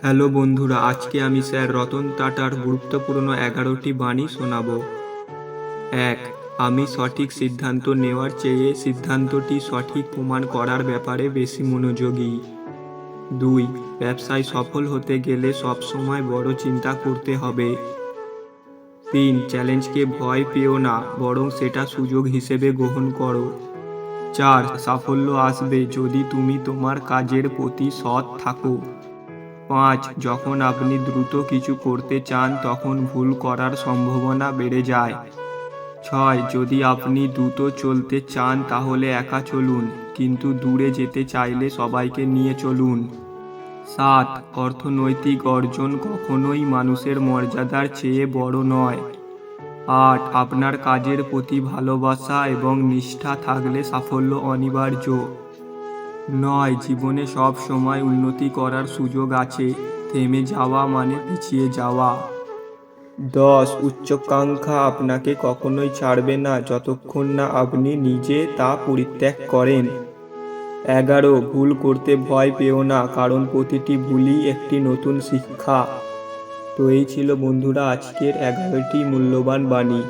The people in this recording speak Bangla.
হ্যালো বন্ধুরা, আজকে আমি স্যার রতন টাটার গুরুত্বপূর্ণ 11টি বাণী শোনাবো। 1. আমি সঠিক সিদ্ধান্ত নেওয়ার চেয়ে সিদ্ধান্তটি সঠিক প্রমাণ করার ব্যাপারে বেশি মনোযোগী। 2. ব্যবসায় সফল হতে গেলে সবসময় বড় চিন্তা করতে হবে। 3. চ্যালেঞ্জকে ভয় পেও না, বরং সেটা সুযোগ হিসেবে গ্রহণ করো। 4. সাফল্য আসবে যদি তুমি তোমার কাজের প্রতি সৎ থাকো। 5. যখন আপনি দ্রুত কিছু করতে চান তখন ভুল করার সম্ভাবনা বেড়ে যায়। 6. যদি আপনি দ্রুত চলতে চান তাহলে একা চলুন, কিন্তু দূরে যেতে চাইলে সবাইকে নিয়ে চলুন। 7. অর্থনৈতিক অর্জন কখনোই মানুষের মর্যাদার চেয়ে বড় নয়। 8. আপনার কাজের প্রতি ভালোবাসা এবং নিষ্ঠা থাকলে সাফল্য অনিবার্য। 9. জীবনে সব সময় উন্নতি করার সুযোগ আছে, থেমে যাওয়া মানে পিছিয়ে যাওয়া। 10. উচ্চাকাঙ্ক্ষা আপনাকে কখনোই ছাড়বে না যতক্ষণ না আপনি নিজে তা পরিত্যাগ করেন। 11. ভুল করতে ভয় পেও না, কারণ প্রতিটি ভুলই একটি নতুন শিক্ষা। তো এই ছিল বন্ধুরা আজকের 11টি মূল্যবান বাণী।